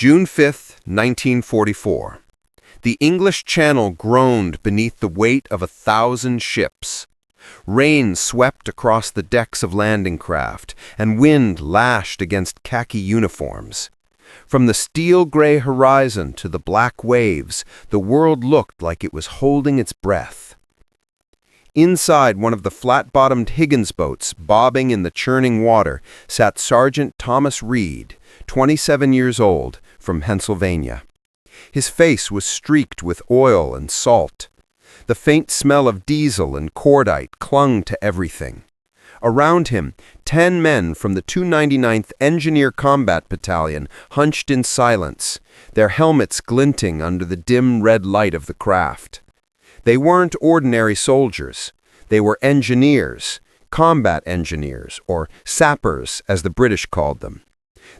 June 5, 1944. The English Channel groaned beneath the weight of 1,000 ships. Rain swept across the decks of landing craft, and wind lashed against khaki uniforms. From the steel-gray horizon to the black waves, the world looked like it was holding its breath. Inside one of the flat-bottomed Higgins boats, bobbing in the churning water, sat Sergeant Thomas Reed, 27 years old, from Pennsylvania. His face was streaked with oil and salt. The faint smell of diesel and cordite clung to everything. Around him, 10 men from the 299th Engineer Combat Battalion hunched in silence, their helmets glinting under the dim red light of the craft. They weren't ordinary soldiers. They were engineers, combat engineers, or sappers, as the British called them.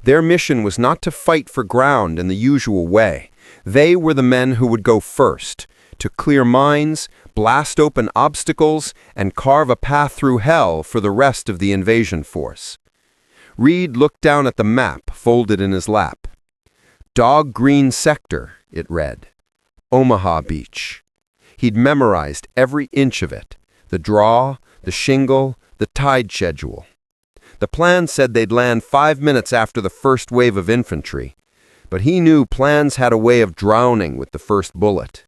Their mission was not to fight for ground in the usual way. They were the men who would go first, to clear mines, blast open obstacles, and carve a path through hell for the rest of the invasion force. Reed looked down at the map folded in his lap. Dog Green Sector, it read. Omaha Beach. He'd memorized every inch of it, the draw, the shingle, the tide schedule. The plan said they'd land 5 minutes after the first wave of infantry, but he knew plans had a way of drowning with the first bullet.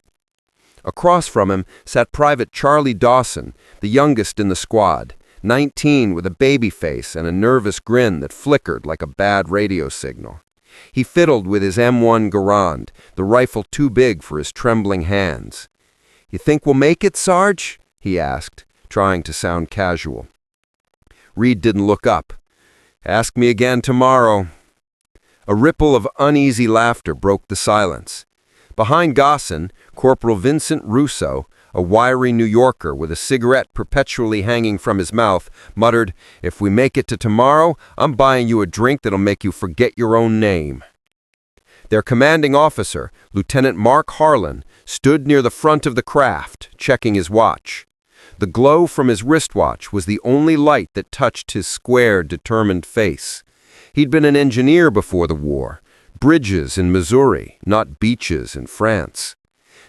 Across from him sat Private Charlie Dawson, the youngest in the squad, 19 with a baby face and a nervous grin that flickered like a bad radio signal. He fiddled with his M1 Garand, the rifle too big for his trembling hands. "You think we'll make it, Sarge?" he asked, trying to sound casual. Reed didn't look up. "Ask me again tomorrow." A ripple of uneasy laughter broke the silence. Behind Gosson, Corporal Vincent Russo, a wiry New Yorker with a cigarette perpetually hanging from his mouth, muttered, "If we make it to tomorrow, I'm buying you a drink that'll make you forget your own name." Their commanding officer, Lieutenant Mark Harlan, stood near the front of the craft, checking his watch. The glow from his wristwatch was the only light that touched his square, determined face. He'd been an engineer before the war, bridges in Missouri, not beaches in France.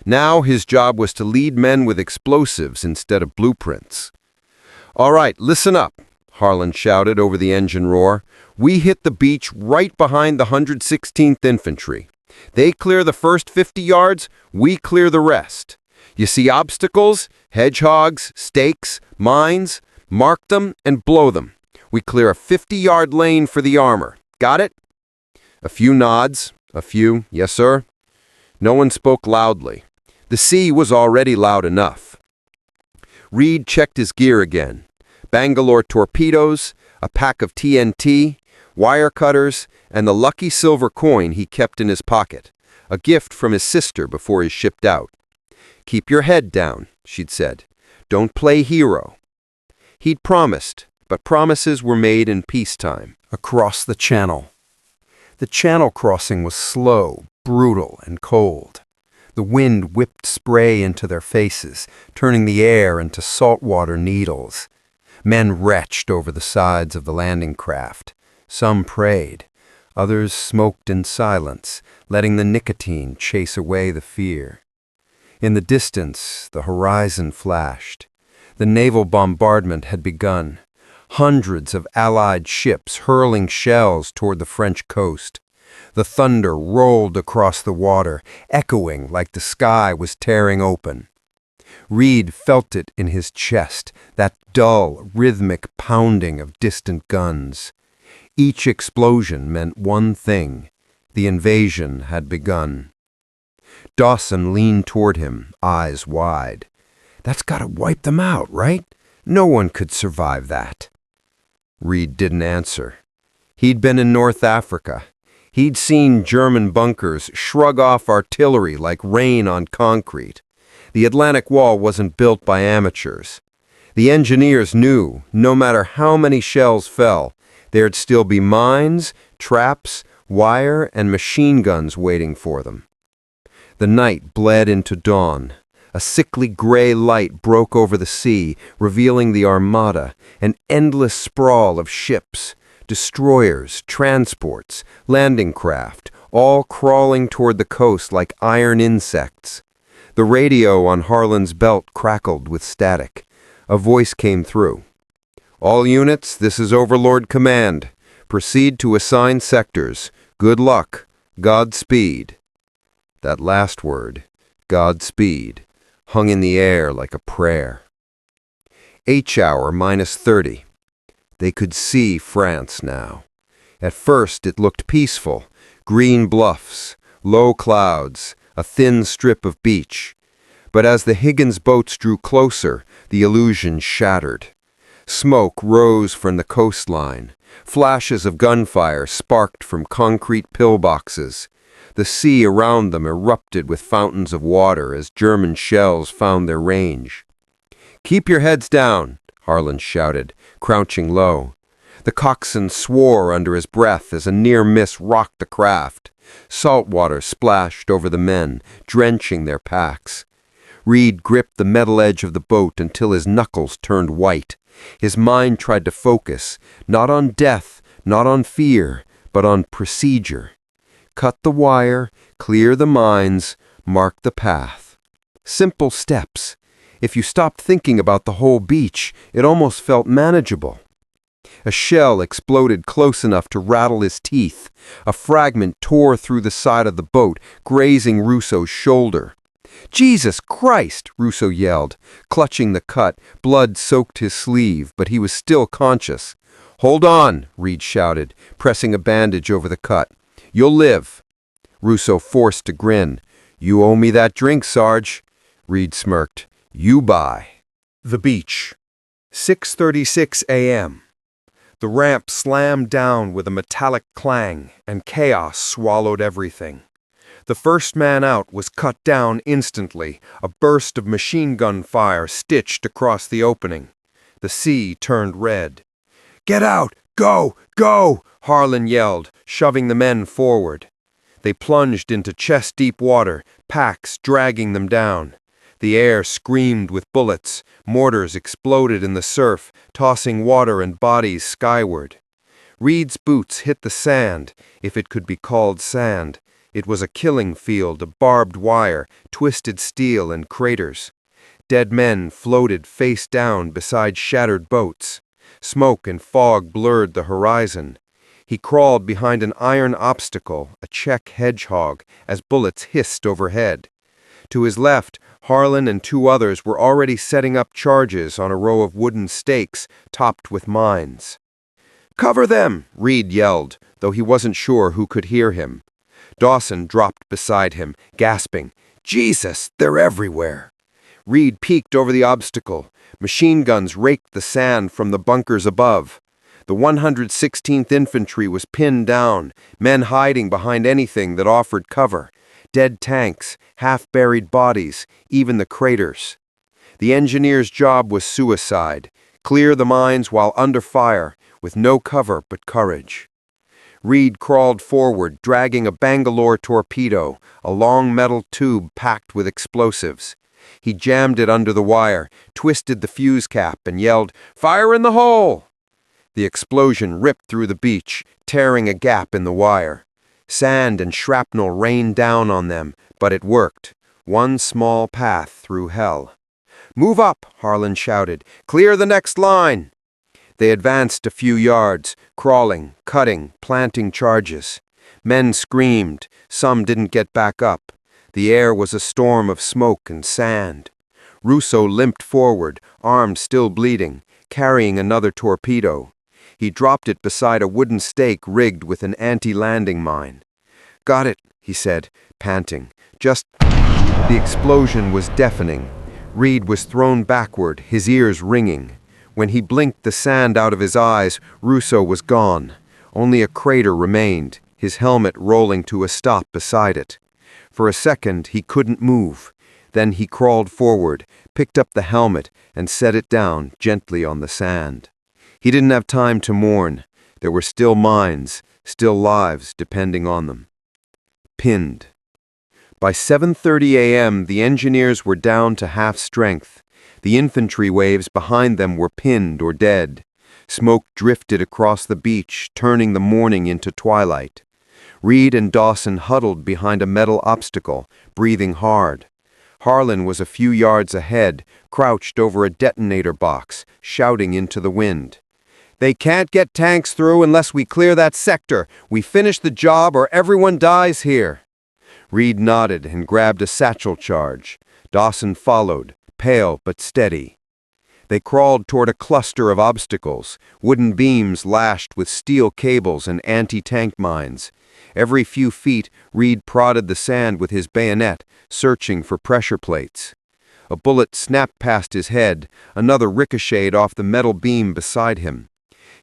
Now his job was to lead men with explosives instead of blueprints. "All right, listen up," Harlan shouted over the engine roar. "We hit the beach right behind the 116th Infantry. They clear the first 50 yards, we clear the rest. You see obstacles, hedgehogs, stakes, mines, mark them and blow them. We clear a 50-yard lane for the armor. Got it?" A few nods, a few, "Yes, sir." No one spoke loudly. The sea was already loud enough. Reed checked his gear again. Bangalore torpedoes, a pack of TNT, wire cutters, and the lucky silver coin he kept in his pocket, a gift from his sister before he shipped out. "Keep your head down," she'd said. "Don't play hero." He'd promised, but promises were made in peacetime. Across the channel. The channel crossing was slow, brutal, and cold. The wind whipped spray into their faces, turning the air into saltwater needles. Men retched over the sides of the landing craft. Some prayed. Others smoked in silence, letting the nicotine chase away the fear. In the distance, the horizon flashed. The naval bombardment had begun. Hundreds of Allied ships hurling shells toward the French coast. The thunder rolled across the water, echoing like the sky was tearing open. Reed felt it in his chest, that dull, rhythmic pounding of distant guns. Each explosion meant one thing: the invasion had begun. Dawson leaned toward him, eyes wide. "That's got to wipe them out, right? No one could survive that." Reed didn't answer. He'd been in North Africa. He'd seen German bunkers shrug off artillery like rain on concrete. The Atlantic Wall wasn't built by amateurs. The engineers knew, no matter how many shells fell, there'd still be mines, traps, wire, and machine guns waiting for them. The night bled into dawn. A sickly gray light broke over the sea, revealing the Armada, an endless sprawl of ships, destroyers, transports, landing craft, all crawling toward the coast like iron insects. The radio on Harlan's belt crackled with static. A voice came through. "All units, this is Overlord Command. Proceed to assigned sectors. Good luck. Godspeed." That last word, Godspeed, hung in the air like a prayer. H-hour -30. They could see France now. At first it looked peaceful. Green bluffs, low clouds, a thin strip of beach. But as the Higgins boats drew closer, the illusion shattered. Smoke rose from the coastline. Flashes of gunfire sparked from concrete pillboxes. The sea around them erupted with fountains of water as German shells found their range. "Keep your heads down," Harlan shouted, crouching low. The coxswain swore under his breath as a near miss rocked the craft. Salt water splashed over the men, drenching their packs. Reed gripped the metal edge of the boat until his knuckles turned white. His mind tried to focus, not on death, not on fear, but on procedure. Cut the wire, clear the mines, mark the path. Simple steps. If you stopped thinking about the whole beach, it almost felt manageable. A shell exploded close enough to rattle his teeth. A fragment tore through the side of the boat, grazing Russo's shoulder. "Jesus Christ!" Russo yelled. Clutching the cut, blood soaked his sleeve, but he was still conscious. "Hold on," Reed shouted, pressing a bandage over the cut. "You'll live." Russo forced a grin. "You owe me that drink, Sarge." Reed smirked. "You buy." The beach. 6:36 a.m. The ramp slammed down with a metallic clang, and chaos swallowed everything. The first man out was cut down instantly, a burst of machine gun fire stitched across the opening. The sea turned red. "Get out! Go! Go!" Harlan yelled, shoving the men forward. They plunged into chest-deep water, packs dragging them down. The air screamed with bullets. Mortars exploded in the surf, tossing water and bodies skyward. Reed's boots hit the sand, if it could be called sand. It was a killing field of barbed wire, twisted steel, and craters. Dead men floated face down beside shattered boats. Smoke and fog blurred the horizon. He crawled behind an iron obstacle, a Czech hedgehog, as bullets hissed overhead. To his left, Harlan and two others were already setting up charges on a row of wooden stakes topped with mines. "Cover them!" Reed yelled, though he wasn't sure who could hear him. Dawson dropped beside him, gasping, "Jesus, they're everywhere!" Reed peeked over the obstacle. Machine guns raked the sand from the bunkers above. The 116th Infantry was pinned down, men hiding behind anything that offered cover. Dead tanks, half-buried bodies, even the craters. The engineer's job was suicide. Clear the mines while under fire, with no cover but courage. Reed crawled forward, dragging a Bangalore torpedo, a long metal tube packed with explosives. He jammed it under the wire, twisted the fuse cap, and yelled, "Fire in the hole!" The explosion ripped through the beach, tearing a gap in the wire. Sand and shrapnel rained down on them, but it worked. One small path through hell. "Move up!" Harlan shouted. "Clear the next line!" They advanced a few yards, crawling, cutting, planting charges. Men screamed. Some didn't get back up. The air was a storm of smoke and sand. Russo limped forward, arm still bleeding, carrying another torpedo. He dropped it beside a wooden stake rigged with an anti-landing mine. "Got it," he said, panting. "Just—" The explosion was deafening. Reed was thrown backward, his ears ringing. When he blinked the sand out of his eyes, Russo was gone. Only a crater remained, his helmet rolling to a stop beside it. For a second, he couldn't move. Then he crawled forward, picked up the helmet, and set it down gently on the sand. He didn't have time to mourn. There were still mines, still lives depending on them. Pinned. By 7:30 a.m., the engineers were down to half strength. The infantry waves behind them were pinned or dead. Smoke drifted across the beach, turning the morning into twilight. Reed and Dawson huddled behind a metal obstacle, breathing hard. Harlan was a few yards ahead, crouched over a detonator box, shouting into the wind. "They can't get tanks through unless we clear that sector. We finish the job or everyone dies here." Reed nodded and grabbed a satchel charge. Dawson followed, pale but steady. They crawled toward a cluster of obstacles, wooden beams lashed with steel cables and anti-tank mines. Every few feet, Reed prodded the sand with his bayonet, searching for pressure plates. A bullet snapped past his head, another ricocheted off the metal beam beside him.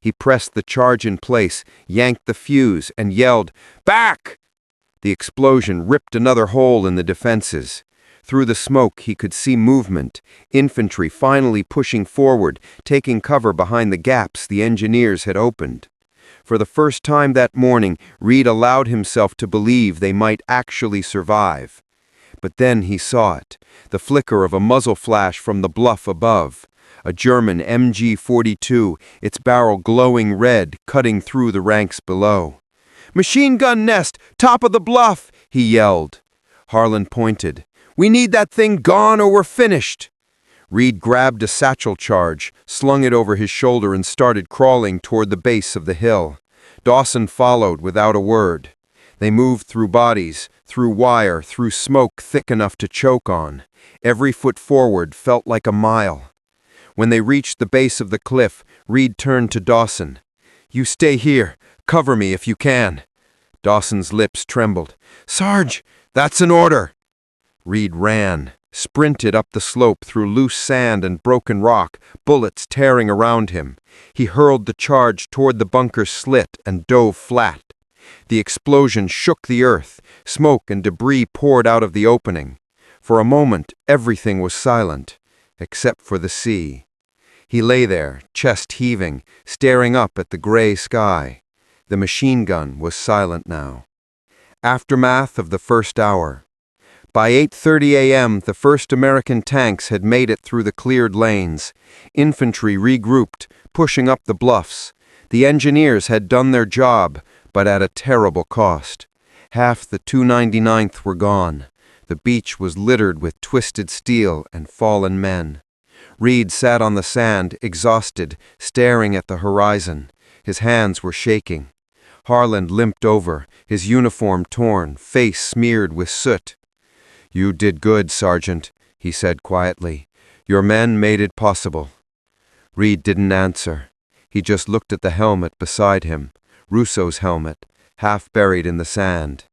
He pressed the charge in place, yanked the fuse, and yelled, "Back!" The explosion ripped another hole in the defenses. Through the smoke he could see movement, infantry finally pushing forward, taking cover behind the gaps the engineers had opened. For the first time that morning, Reed allowed himself to believe they might actually survive. But then he saw it, the flicker of a muzzle flash from the bluff above. A German MG-42, its barrel glowing red, cutting through the ranks below. "Machine gun nest, top of the bluff!" he yelled. Harlan pointed. "We need that thing gone or we're finished." Reed grabbed a satchel charge, slung it over his shoulder and started crawling toward the base of the hill. Dawson followed without a word. They moved through bodies, through wire, through smoke thick enough to choke on. Every foot forward felt like a mile. When they reached the base of the cliff, Reed turned to Dawson. "You stay here. Cover me if you can." Dawson's lips trembled. "Sarge, that's an order." Reed ran, sprinted up the slope through loose sand and broken rock, bullets tearing around him. He hurled the charge toward the bunker's slit and dove flat. The explosion shook the earth. Smoke and debris poured out of the opening. For a moment, everything was silent, except for the sea. He lay there, chest heaving, staring up at the gray sky. The machine gun was silent now. Aftermath of the first hour. By 8:30 a.m., the first American tanks had made it through the cleared lanes. Infantry regrouped, pushing up the bluffs. The engineers had done their job, but at a terrible cost. Half the 299th were gone. The beach was littered with twisted steel and fallen men. Reed sat on the sand, exhausted, staring at the horizon. His hands were shaking. Harlan limped over, his uniform torn, face smeared with soot. "You did good, Sergeant," he said quietly. "Your men made it possible." Reed didn't answer. He just looked at the helmet beside him, Russo's helmet, half buried in the sand.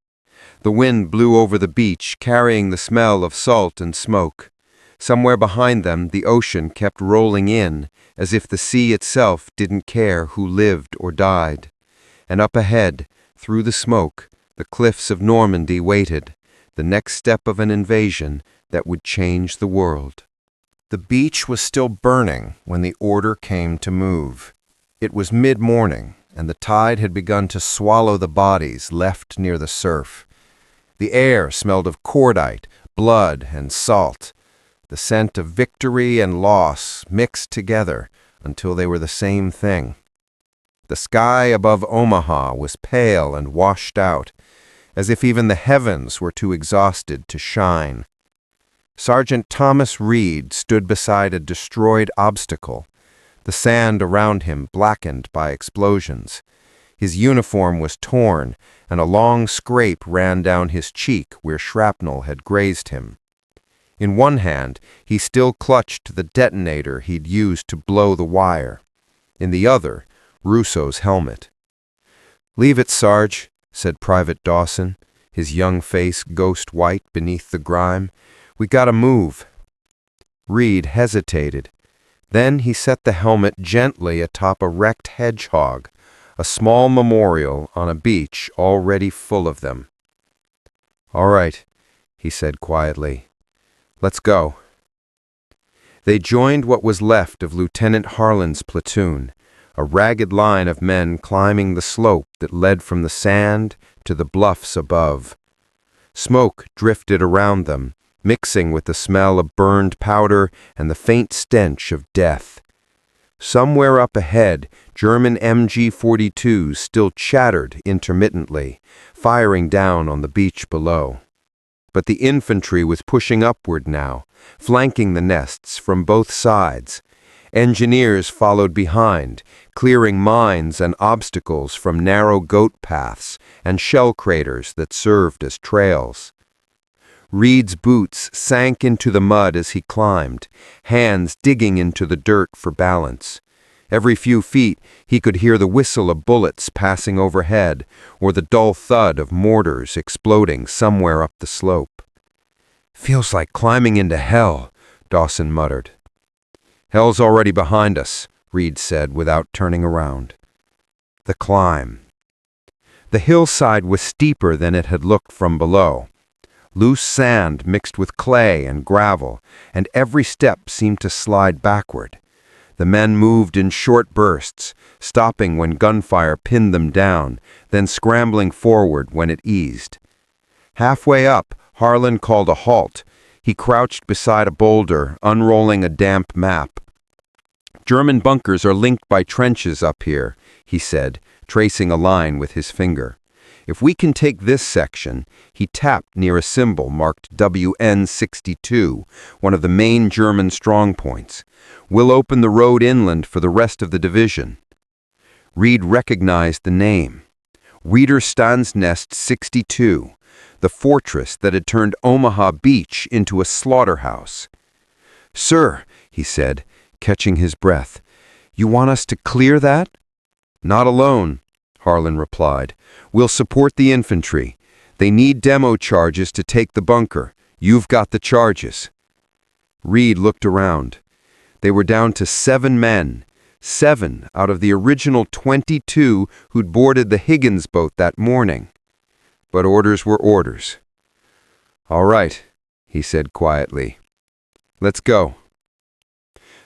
The wind blew over the beach, carrying the smell of salt and smoke. Somewhere behind them, the ocean kept rolling in, as if the sea itself didn't care who lived or died. And up ahead, through the smoke, the cliffs of Normandy waited, the next step of an invasion that would change the world. The beach was still burning when the order came to move. It was mid-morning, and the tide had begun to swallow the bodies left near the surf. The air smelled of cordite, blood, and salt. The scent of victory and loss mixed together until they were the same thing. The sky above Omaha was pale and washed out, as if even the heavens were too exhausted to shine. Sergeant Thomas Reed stood beside a destroyed obstacle, the sand around him blackened by explosions. His uniform was torn, and a long scrape ran down his cheek where shrapnel had grazed him. In one hand, he still clutched the detonator he'd used to blow the wire. In the other, Russo's helmet. "Leave it, Sarge," said Private Dawson, his young face ghost white beneath the grime. "We gotta move." Reed hesitated. Then he set the helmet gently atop a wrecked hedgehog, a small memorial on a beach already full of them. "All right," he said quietly. "Let's go." They joined what was left of Lieutenant Harlan's platoon, a ragged line of men climbing the slope that led from the sand to the bluffs above. Smoke drifted around them, mixing with the smell of burned powder and the faint stench of death. Somewhere up ahead, German MG-42s still chattered intermittently, firing down on the beach below. But the infantry was pushing upward now, flanking the nests from both sides. Engineers followed behind, clearing mines and obstacles from narrow goat paths and shell craters that served as trails. Reed's boots sank into the mud as he climbed, hands digging into the dirt for balance. Every few feet, he could hear the whistle of bullets passing overhead or the dull thud of mortars exploding somewhere up the slope. "Feels like climbing into hell," Dawson muttered. "Hell's already behind us," Reed said without turning around. The climb. The hillside was steeper than it had looked from below. Loose sand mixed with clay and gravel, and every step seemed to slide backward. The men moved in short bursts, stopping when gunfire pinned them down, then scrambling forward when it eased. Halfway up, Harlan called a halt. He crouched beside a boulder, unrolling a damp map. "German bunkers are linked by trenches up here," he said, tracing a line with his finger. "If we can take this section," he tapped near a symbol marked WN62, one of the main German strongpoints, "we'll open the road inland for the rest of the division." Reed recognized the name. Widerstandsnest 62, the fortress that had turned Omaha Beach into a slaughterhouse. "Sir," he said, catching his breath, "you want us to clear that?" "Not alone," Harlan replied. "We'll support the infantry. They need demo charges to take the bunker. You've got the charges." Reed looked around. They were down to 7 men, 7 out of the original 22 who'd boarded the Higgins boat that morning. But orders were orders. "All right," he said quietly. "Let's go."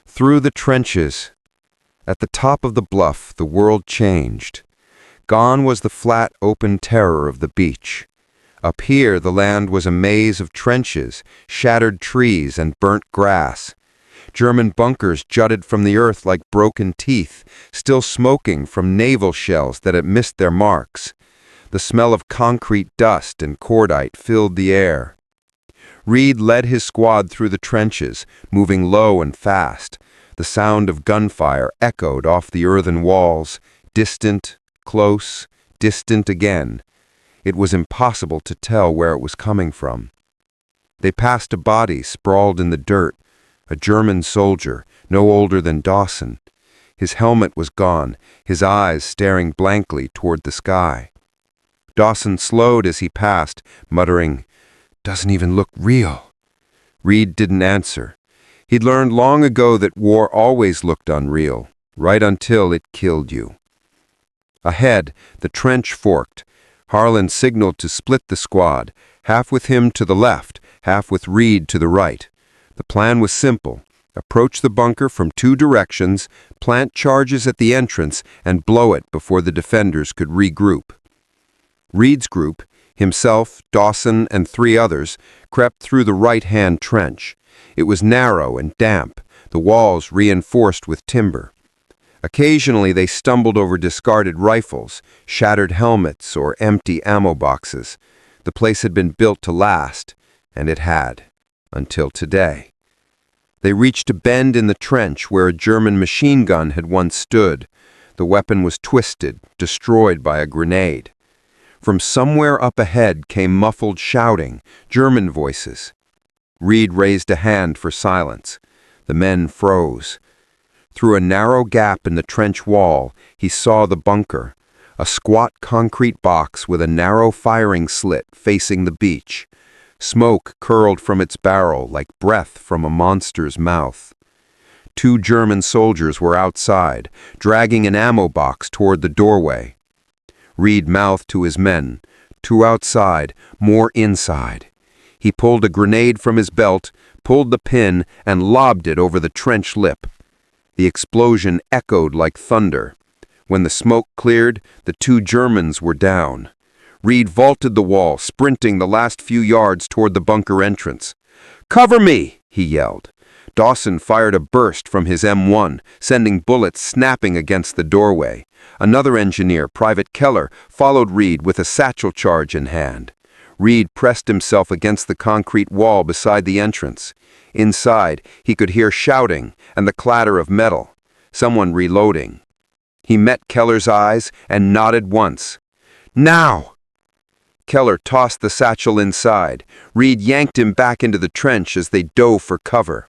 Through the trenches. At the top of the bluff, the world changed. Gone was the flat, open terror of the beach. Up here, the land was a maze of trenches, shattered trees, and burnt grass. German bunkers jutted from the earth like broken teeth, still smoking from naval shells that had missed their marks. The smell of concrete dust and cordite filled the air. Reed led his squad through the trenches, moving low and fast. The sound of gunfire echoed off the earthen walls, distant, close, distant again. It was impossible to tell where it was coming from. They passed a body sprawled in the dirt, a German soldier, no older than Dawson. His helmet was gone, his eyes staring blankly toward the sky. Dawson slowed as he passed, muttering, "Doesn't even look real." Reed didn't answer. He'd learned long ago that war always looked unreal, right until it killed you. Ahead, the trench forked. Harlan signaled to split the squad, half with him to the left, half with Reed to the right. The plan was simple. Approach the bunker from 2 directions, plant charges at the entrance, and blow it before the defenders could regroup. Reed's group, himself, Dawson, and 3 others, crept through the right-hand trench. It was narrow and damp, the walls reinforced with timber. Occasionally they stumbled over discarded rifles, shattered helmets, or empty ammo boxes. The place had been built to last, and it had, until today. They reached a bend in the trench where a German machine gun had once stood. The weapon was twisted, destroyed by a grenade. From somewhere up ahead came muffled shouting, German voices. Reed raised a hand for silence. The men froze. Through a narrow gap in the trench wall, he saw the bunker, a squat concrete box with a narrow firing slit facing the beach. Smoke curled from its barrel like breath from a monster's mouth. 2 German soldiers were outside, dragging an ammo box toward the doorway. Reed mouthed to his men, 2 outside, more inside. He pulled a grenade from his belt, pulled the pin, and lobbed it over the trench lip. The explosion echoed like thunder. When the smoke cleared, the 2 Germans were down. Reed vaulted the wall, sprinting the last few yards toward the bunker entrance. "Cover me!" he yelled. Dawson fired a burst from his M1, sending bullets snapping against the doorway. Another engineer, Private Keller, followed Reed with a satchel charge in hand. Reed pressed himself against the concrete wall beside the entrance. Inside, he could hear shouting and the clatter of metal. Someone reloading. He met Keller's eyes and nodded once. "Now!" Keller tossed the satchel inside. Reed yanked him back into the trench as they dove for cover.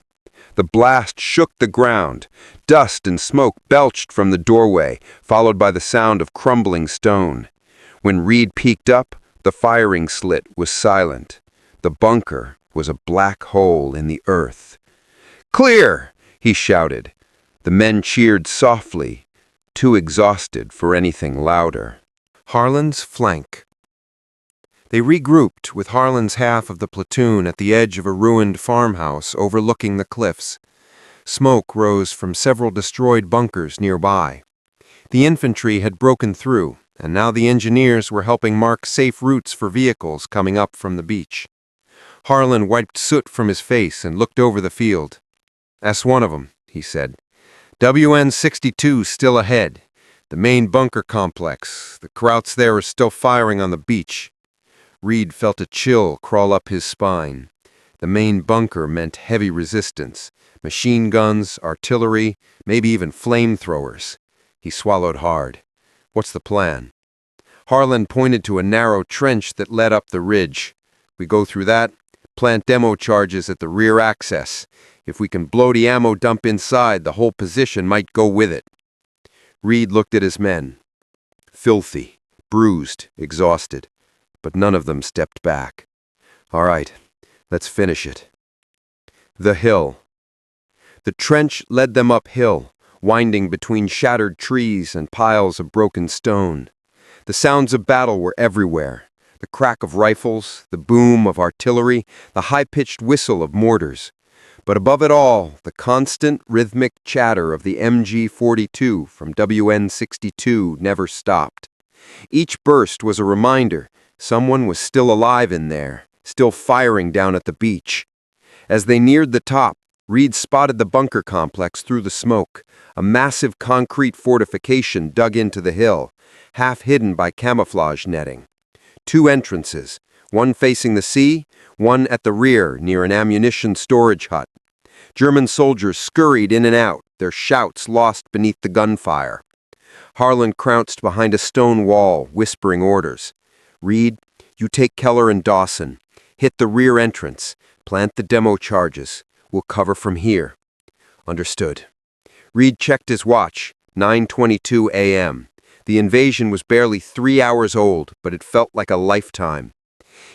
The blast shook the ground. Dust and smoke belched from the doorway, followed by the sound of crumbling stone. When Reed peeked up, the firing slit was silent. The bunker was a black hole in the earth. "Clear!" he shouted. The men cheered softly, too exhausted for anything louder. Harlan's flank. They regrouped with Harlan's half of the platoon at the edge of a ruined farmhouse overlooking the cliffs. Smoke rose from several destroyed bunkers nearby. The infantry had broken through, and now the engineers were helping mark safe routes for vehicles coming up from the beach. Harlan wiped soot from his face and looked over the field. "That's one of them," he said. "WN-62 still ahead. The main bunker complex. The Krauts there are still firing on the beach." Reed felt a chill crawl up his spine. The main bunker meant heavy resistance. Machine guns, artillery, maybe even flamethrowers. He swallowed hard. "What's the plan?" Harlan pointed to a narrow trench that led up the ridge. "We go through that, plant demo charges at the rear access. If we can blow the ammo dump inside, the whole position might go with it." Reed looked at his men. Filthy, bruised, exhausted. But none of them stepped back. "All right, let's finish it." The hill. The trench led them uphill, winding between shattered trees and piles of broken stone. The sounds of battle were everywhere. The crack of rifles, the boom of artillery, the high-pitched whistle of mortars. But above it all, the constant rhythmic chatter of the MG-42 from WN-62 never stopped. Each burst was a reminder someone was still alive in there, still firing down at the beach. As they neared the top, Reed spotted the bunker complex through the smoke, a massive concrete fortification dug into the hill, half hidden by camouflage netting. Two entrances, one facing the sea, one at the rear near an ammunition storage hut. German soldiers scurried in and out, their shouts lost beneath the gunfire. Harlan crouched behind a stone wall, whispering orders. "Reed, you take Keller and Dawson. Hit the rear entrance. Plant the demo charges. We'll cover from here." "Understood." Reed checked his watch. 9:22 a.m. The invasion was barely 3 hours old, but it felt like a lifetime.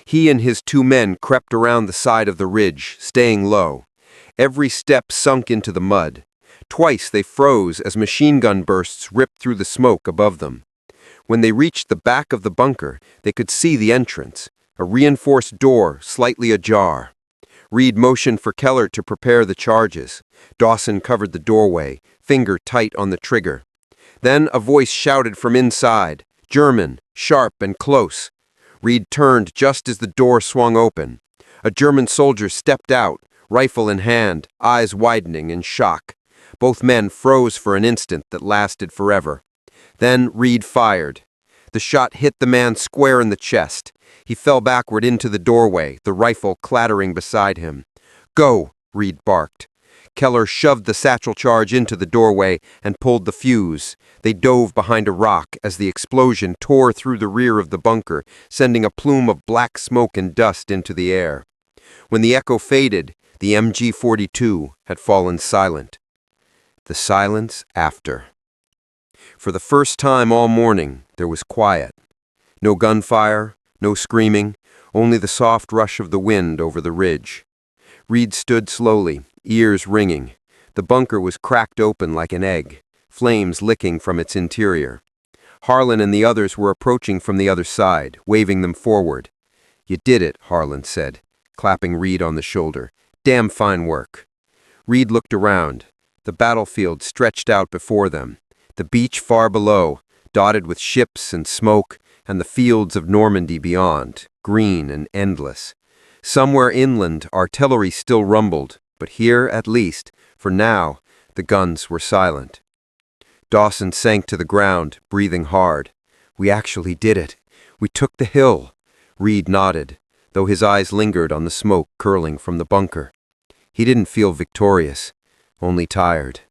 He and his two men crept around the side of the ridge, staying low. Every step sunk into the mud. Twice they froze as machine gun bursts ripped through the smoke above them. When they reached the back of the bunker, they could see the entrance, a reinforced door slightly ajar. Reed motioned for Keller to prepare the charges. Dawson covered the doorway, finger tight on the trigger. Then a voice shouted from inside, German, sharp and close. Reed turned just as the door swung open. A German soldier stepped out, rifle in hand, eyes widening in shock. Both men froze for an instant that lasted forever. Then Reed fired. The shot hit the man square in the chest. He fell backward into the doorway, the rifle clattering beside him. "Go," Reed barked. Keller shoved the satchel charge into the doorway and pulled the fuse. They dove behind a rock as the explosion tore through the rear of the bunker, sending a plume of black smoke and dust into the air. When the echo faded, the MG-42 had fallen silent. The silence after. For the first time all morning, there was quiet. No gunfire, no screaming, only the soft rush of the wind over the ridge. Reed stood slowly, ears ringing. The bunker was cracked open like an egg, flames licking from its interior. Harlan and the others were approaching from the other side, waving them forward. "You did it," Harlan said, clapping Reed on the shoulder. "Damn fine work." Reed looked around. The battlefield stretched out before them. The beach far below, dotted with ships and smoke, and the fields of Normandy beyond, green and endless. Somewhere inland, artillery still rumbled, but here, at least, for now, the guns were silent. Dawson sank to the ground, breathing hard. "We actually did it. We took the hill." Reed nodded, though his eyes lingered on the smoke curling from the bunker. He didn't feel victorious, only tired.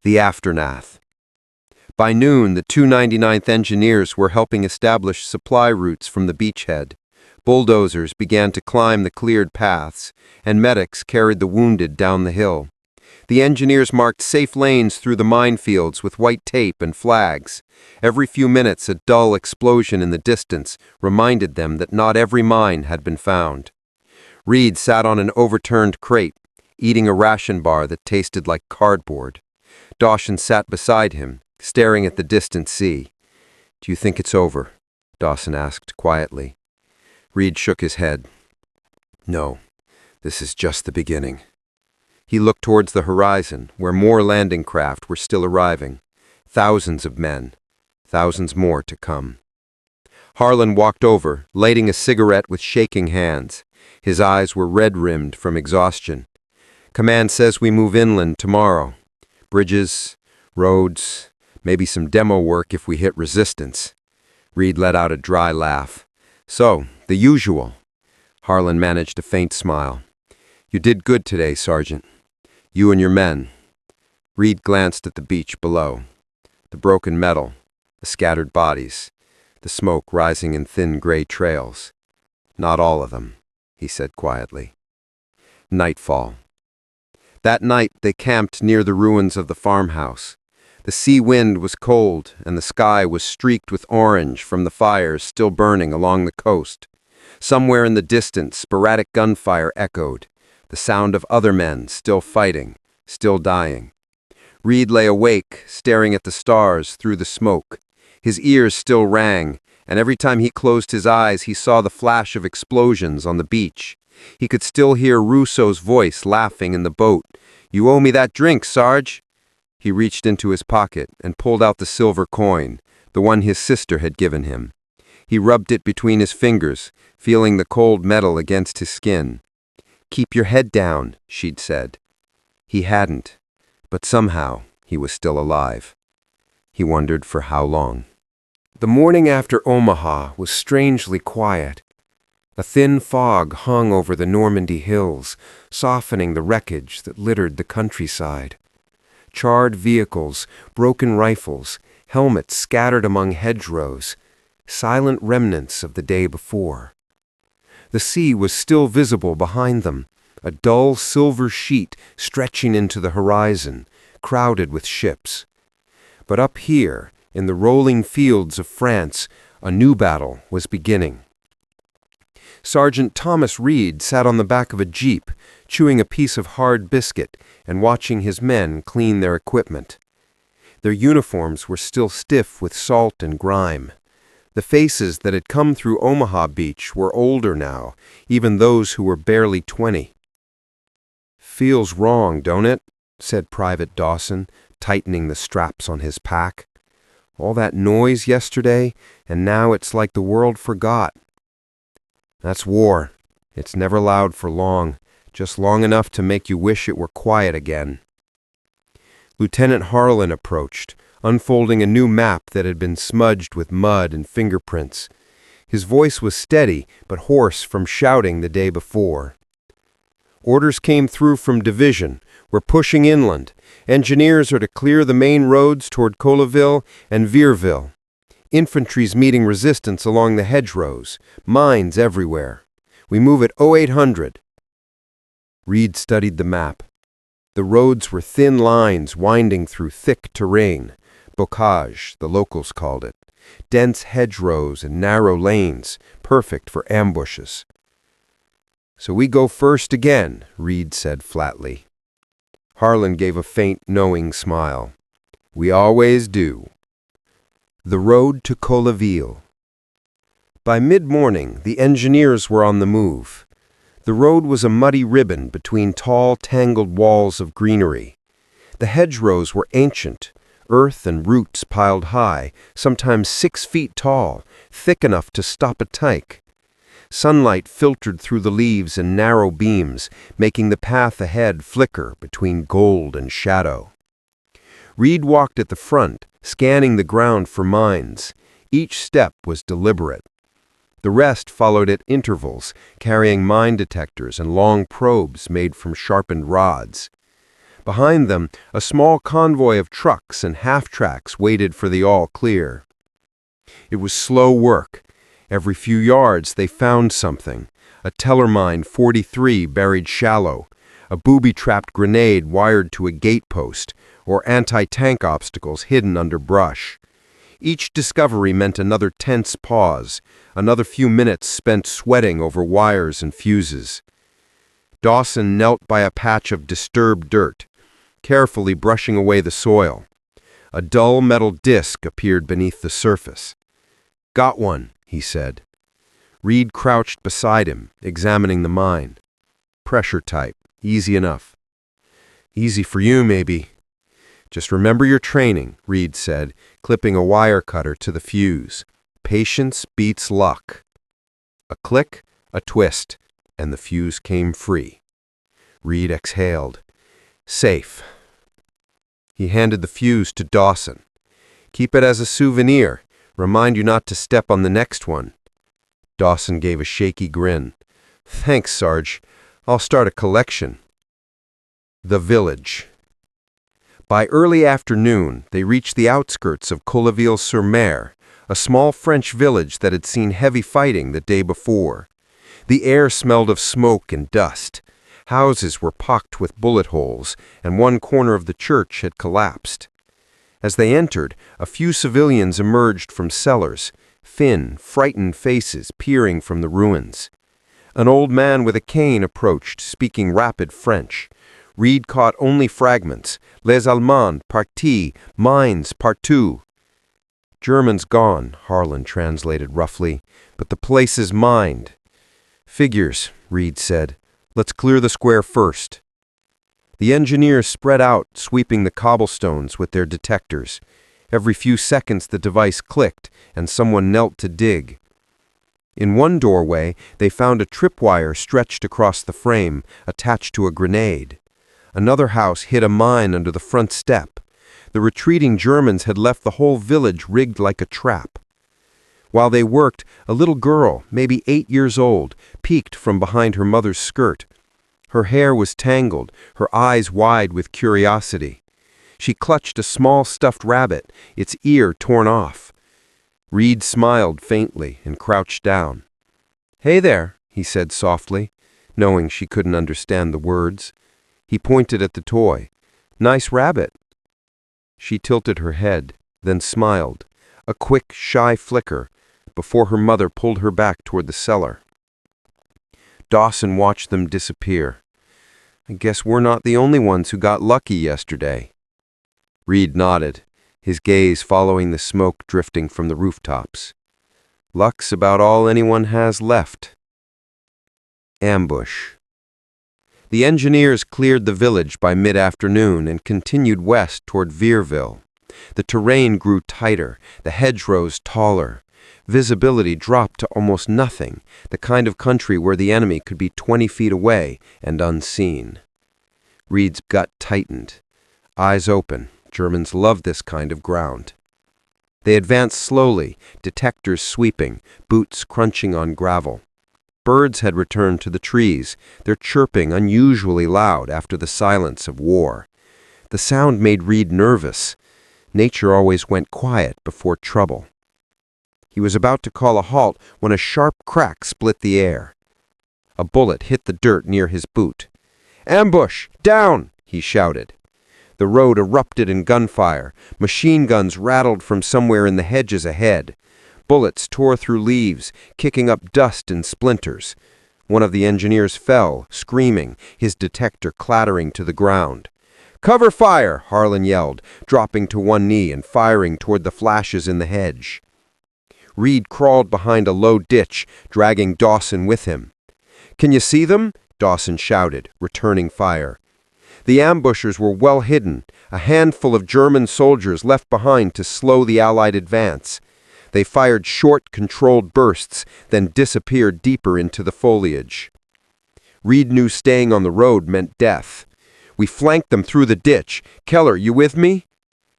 The aftermath. By noon, the 299th Engineers were helping establish supply routes from the beachhead. Bulldozers began to climb the cleared paths, and medics carried the wounded down the hill. The engineers marked safe lanes through the minefields with white tape and flags. Every few minutes, a dull explosion in the distance reminded them that not every mine had been found. Reed sat on an overturned crate, eating a ration bar that tasted like cardboard. Dawson sat beside him, staring at the distant sea. "Do you think it's over?" Dawson asked quietly. Reed shook his head. "No, this is just the beginning." He looked towards the horizon, where more landing craft were still arriving. Thousands of men, thousands more to come. Harlan walked over, lighting a cigarette with shaking hands. His eyes were red-rimmed from exhaustion. "Command says we move inland tomorrow. Bridges, roads, maybe some demo work if we hit resistance." Reed let out a dry laugh. "So, the usual." Harlan managed a faint smile. "You did good today, Sergeant. You and your men." Reed glanced at the beach below. The broken metal, the scattered bodies, the smoke rising in thin gray trails. "Not all of them," he said quietly. Nightfall. That night they camped near the ruins of the farmhouse. The sea wind was cold, and the sky was streaked with orange from the fires still burning along the coast. Somewhere in the distance, sporadic gunfire echoed, the sound of other men still fighting, still dying. Reed lay awake, staring at the stars through the smoke. His ears still rang, and every time he closed his eyes he saw the flash of explosions on the beach. He could still hear Russo's voice laughing in the boat. "You owe me that drink, Sarge." He reached into his pocket and pulled out the silver coin, the one his sister had given him. He rubbed it between his fingers, feeling the cold metal against his skin. "Keep your head down," she'd said. He hadn't, but somehow he was still alive. He wondered for how long. The morning after Omaha was strangely quiet. A thin fog hung over the Normandy hills, softening the wreckage that littered the countryside. Charred vehicles, broken rifles, helmets scattered among hedgerows, silent remnants of the day before. The sea was still visible behind them, a dull silver sheet stretching into the horizon, crowded with ships. But up here, in the rolling fields of France, a new battle was beginning. Sergeant Thomas Reed sat on the back of a jeep, chewing a piece of hard biscuit and watching his men clean their equipment. Their uniforms were still stiff with salt and grime. The faces that had come through Omaha Beach were older now, even those who were barely 20. "Feels wrong, don't it?" said Private Dawson, tightening the straps on his pack. "All that noise yesterday, and now it's like the world forgot." "That's war. It's never loud for long, just long enough to make you wish it were quiet again." Lieutenant Harlan approached, unfolding a new map that had been smudged with mud and fingerprints. His voice was steady, but hoarse from shouting the day before. "Orders came through from Division. We're pushing inland. Engineers are to clear the main roads toward Colleville and Vierville. Infantry's meeting resistance along the hedgerows. Mines everywhere. We move at 0800. Reed studied the map. The roads were thin lines winding through thick terrain. Bocage, the locals called it. Dense hedgerows and narrow lanes, perfect for ambushes. "So we go first again," Reed said flatly. Harlan gave a faint, knowing smile. "We always do." The road to Colleville. By mid-morning, the engineers were on the move. The road was a muddy ribbon between tall, tangled walls of greenery. The hedgerows were ancient, earth and roots piled high, sometimes 6 feet tall, thick enough to stop a tyke. Sunlight filtered through the leaves in narrow beams, making the path ahead flicker between gold and shadow. Reed walked at the front, scanning the ground for mines. Each step was deliberate. The rest followed at intervals, carrying mine detectors and long probes made from sharpened rods. Behind them, a small convoy of trucks and half-tracks waited for the all-clear. It was slow work. Every few yards they found something. A teller mine 43 buried shallow, a booby-trapped grenade wired to a gate post, or anti-tank obstacles hidden under brush. Each discovery meant another tense pause, another few minutes spent sweating over wires and fuses. Dawson knelt by a patch of disturbed dirt, carefully brushing away the soil. A dull metal disc appeared beneath the surface. "Got one," he said. Reed crouched beside him, examining the mine. "Pressure type. Easy enough." "Easy for you, maybe." "Just remember your training," Reed said, clipping a wire cutter to the fuse. "Patience beats luck." A click, a twist, and the fuse came free. Reed exhaled. "Safe." He handed the fuse to Dawson. "Keep it as a souvenir. Remind you not to step on the next one." Dawson gave a shaky grin. "Thanks, Sarge. I'll start a collection." The village. By early afternoon, they reached the outskirts of Colleville-sur-Mer, a small French village that had seen heavy fighting the day before. The air smelled of smoke and dust. Houses were pocked with bullet holes, and one corner of the church had collapsed. As they entered, a few civilians emerged from cellars, thin, frightened faces peering from the ruins. An old man with a cane approached, speaking rapid French. Reed caught only fragments. "Les Allemands, partis, mines, partout." "Germans gone," Harlan translated roughly, "but the place is mined." "Figures," Reed said. "Let's clear the square first." The engineers spread out, sweeping the cobblestones with their detectors. Every few seconds the device clicked, and someone knelt to dig. In one doorway, they found a tripwire stretched across the frame, attached to a grenade. Another house hid a mine under the front step. The retreating Germans had left the whole village rigged like a trap. While they worked, a little girl, maybe 8 years old, peeked from behind her mother's skirt. Her hair was tangled, her eyes wide with curiosity. She clutched a small stuffed rabbit, its ear torn off. Reed smiled faintly and crouched down. "Hey there," he said softly, knowing she couldn't understand the words. He pointed at the toy. "Nice rabbit." She tilted her head, then smiled, a quick, shy flicker, before her mother pulled her back toward the cellar. Dawson watched them disappear. "I guess we're not the only ones who got lucky yesterday." Reed nodded, his gaze following the smoke drifting from the rooftops. "Luck's about all anyone has left." Ambush. The engineers cleared the village by mid-afternoon and continued west toward Vierville. The terrain grew tighter, the hedgerows taller. Visibility dropped to almost nothing, the kind of country where the enemy could be 20 feet away and unseen. Reed's gut tightened. Eyes open, Germans love this kind of ground. They advanced slowly, detectors sweeping, boots crunching on gravel. Birds had returned to the trees, their chirping unusually loud after the silence of war. The sound made Reed nervous. Nature always went quiet before trouble. He was about to call a halt when a sharp crack split the air. A bullet hit the dirt near his boot. "Ambush! Down!" he shouted. The road erupted in gunfire. Machine guns rattled from somewhere in the hedges ahead. Bullets tore through leaves, kicking up dust and splinters. One of the engineers fell, screaming, his detector clattering to the ground. "Cover fire!" Harlan yelled, dropping to one knee and firing toward the flashes in the hedge. Reed crawled behind a low ditch, dragging Dawson with him. "Can you see them?" Dawson shouted, returning fire. The ambushers were well hidden, a handful of German soldiers left behind to slow the Allied advance. They fired short, controlled bursts, then disappeared deeper into the foliage. Reed knew staying on the road meant death. We flanked them through the ditch. Keller, you with me?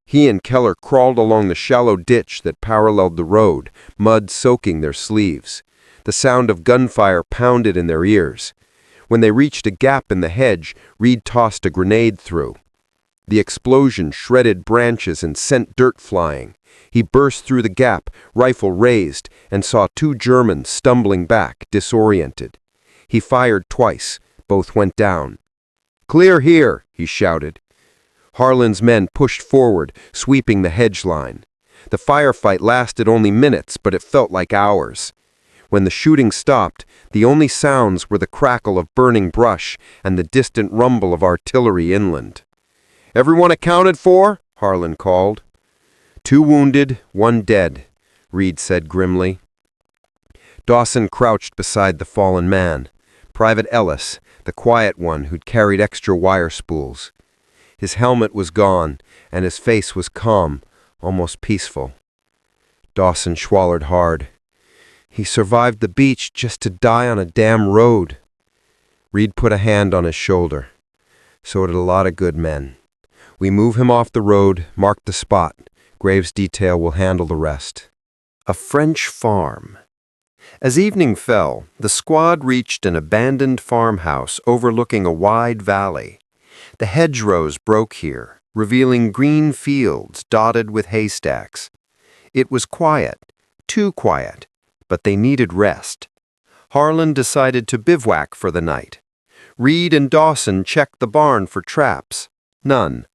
He and Keller crawled along the shallow ditch that paralleled the road, mud soaking their sleeves. The sound of gunfire pounded in their ears. When they reached a gap in the hedge, Reed tossed a grenade through. The explosion shredded branches and sent dirt flying. He burst through the gap, rifle raised, and saw two Germans stumbling back, disoriented. He fired twice. Both went down. "Clear here," he shouted. Harlan's men pushed forward, sweeping the hedge line. The firefight lasted only minutes, but it felt like hours. When the shooting stopped, the only sounds were the crackle of burning brush and the distant rumble of artillery inland. "Everyone accounted for?" Harlan called. "2 wounded, 1 dead," Reed said grimly. Dawson crouched beside the fallen man. Private Ellis, the quiet one who'd carried extra wire spools. His helmet was gone, and his face was calm, almost peaceful. Dawson swallowed hard. He survived the beach just to die on a damn road. Reed put a hand on his shoulder. So did a lot of good men. We move him off the road, mark the spot. Graves detail will handle the rest. A French farm. As evening fell, the squad reached an abandoned farmhouse overlooking a wide valley. The hedgerows broke here, revealing green fields dotted with haystacks. It was quiet, too quiet, but they needed rest. Harlan decided to bivouac for the night. Reed and Dawson checked the barn for traps. None.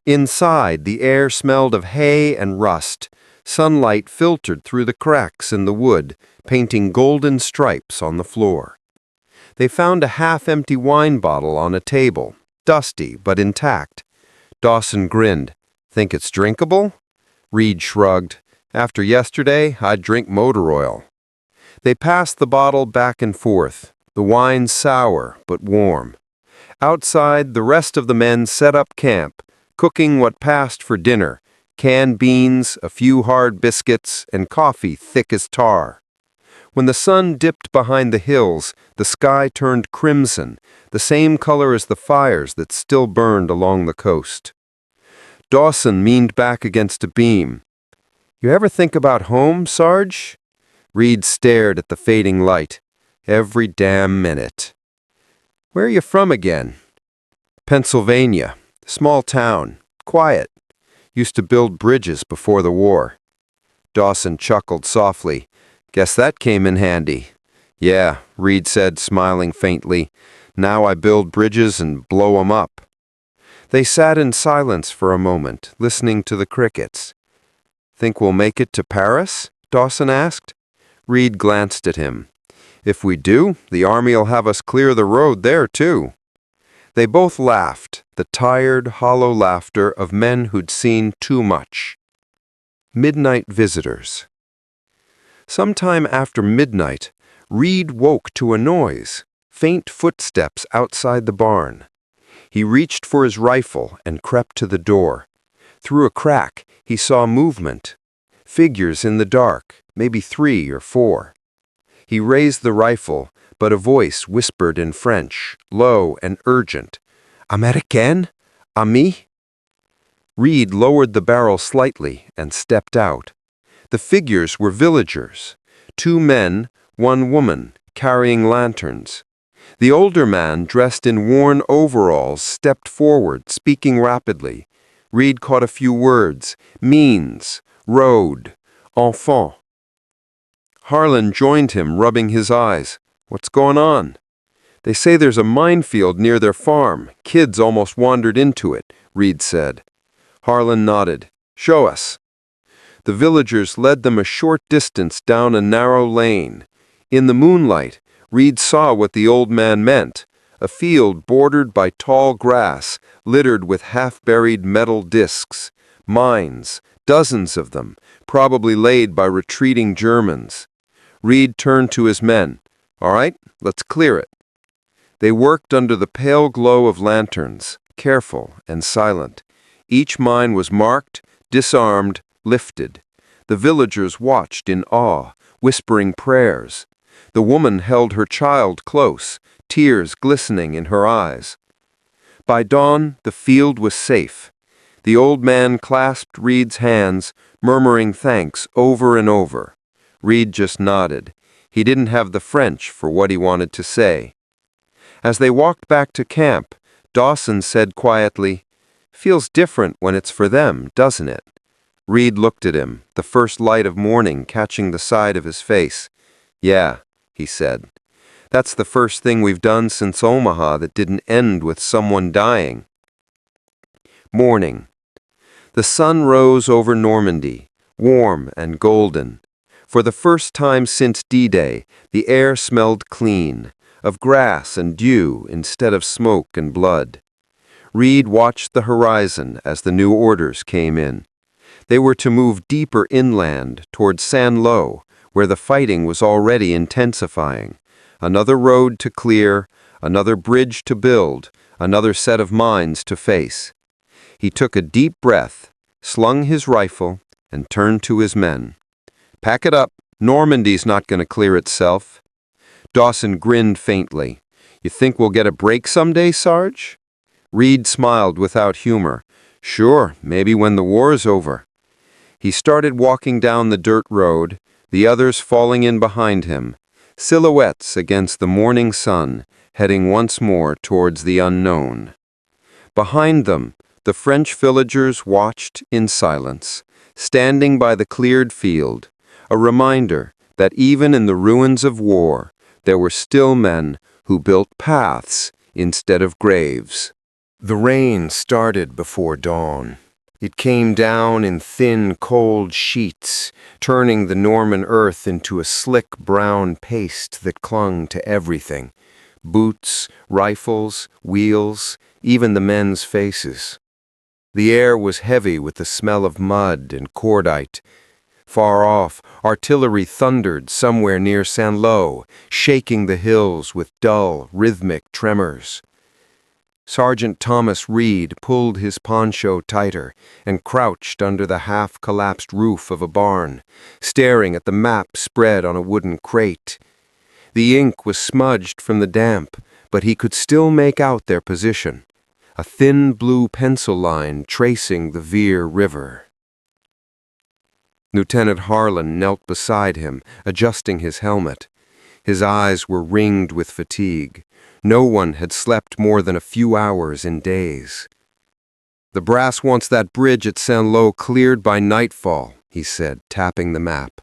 Inside, the air smelled of hay and rust. Sunlight filtered through the cracks in the wood, painting golden stripes on the floor. They found a half-empty wine bottle on a table, dusty but intact. Dawson grinned. "Think it's drinkable?" Reed shrugged. "After yesterday, I'd drink motor oil." They passed the bottle back and forth, the wine sour but warm. Outside, the rest of the men set up camp, cooking what passed for dinner: canned beans, a few hard biscuits, and coffee thick as tar. When the sun dipped behind the hills, the sky turned crimson, the same color as the fires that still burned along the coast. Dawson leaned back against a beam. "You ever think about home, Sarge?" Reed stared at the fading light. "Every damn minute." "Where are you from again?" "Pennsylvania. Small town. Quiet. Used to build bridges before the war." Dawson chuckled softly. "Guess that came in handy." "Yeah," Reed said, smiling faintly. "Now I build bridges and blow 'em up." They sat in silence for a moment, listening to the crickets. "Think we'll make it to Paris?" Dawson asked. Reed glanced at him. "If we do, the Army'll have us clear the road there, too." They both laughed, the tired, hollow laughter of men who'd seen too much. Midnight visitors. Sometime after midnight, Reed woke to a noise, faint footsteps outside the barn. He reached for his rifle and crept to the door. Through a crack, he saw movement. Figures in the dark, maybe 3 or 4. He raised the rifle, but a voice whispered in French, low and urgent. "Américain? Ami?" Reed lowered the barrel slightly and stepped out. The figures were villagers. 2 men, 1 woman, carrying lanterns. The older man, dressed in worn overalls, stepped forward, speaking rapidly. Reed caught a few words: means, road, enfant. Harlan joined him, rubbing his eyes. "What's going on?" "They say there's a minefield near their farm. Kids almost wandered into it," Reed said. Harlan nodded. "Show us." The villagers led them a short distance down a narrow lane. In the moonlight, Reed saw what the old man meant: a field bordered by tall grass, littered with half-buried metal discs. Mines, dozens of them, probably laid by retreating Germans. Reed turned to his men. "All right, let's clear it." They worked under the pale glow of lanterns, careful and silent. Each mine was marked, disarmed, lifted. The villagers watched in awe, whispering prayers. The woman held her child close, tears glistening in her eyes. By dawn, the field was safe. The old man clasped Reed's hands, murmuring thanks over and over. Reed just nodded. He didn't have the French for what he wanted to say. As they walked back to camp, Dawson said quietly, "Feels different when it's for them, doesn't it?" Reed looked at him, the first light of morning catching the side of his face. "Yeah," he said. "That's the first thing we've done since Omaha that didn't end with someone dying." Morning. The sun rose over Normandy, warm and golden. For the first time since D-Day, the air smelled clean, of grass and dew instead of smoke and blood. Reed watched the horizon as the new orders came in. They were to move deeper inland toward San Lo, where the fighting was already intensifying. Another road to clear, another bridge to build, another set of mines to face. He took a deep breath, slung his rifle, and turned to his men. "Pack it up. Normandy's not going to clear itself." Dawson grinned faintly. "You think we'll get a break someday, Sarge?" Reed smiled without humor. "Sure, maybe when the war's over." He started walking down the dirt road, the others falling in behind him, silhouettes against the morning sun, heading once more towards the unknown. Behind them, the French villagers watched in silence, standing by the cleared field, a reminder that even in the ruins of war, there were still men who built paths instead of graves. The rain started before dawn. It came down in thin, cold sheets, turning the Norman earth into a slick brown paste that clung to everything: boots, rifles, wheels, even the men's faces. The air was heavy with the smell of mud and cordite. Far off, artillery thundered somewhere near San Lo, shaking the hills with dull, rhythmic tremors. Sergeant Thomas Reed pulled his poncho tighter and crouched under the half-collapsed roof of a barn, staring at the map spread on a wooden crate. The ink was smudged from the damp, but he could still make out their position, a thin blue pencil line tracing the Veer River. Lieutenant Harlan knelt beside him, adjusting his helmet. His eyes were ringed with fatigue. No one had slept more than a few hours in days. "The brass wants that bridge at San Lo cleared by nightfall," he said, tapping the map.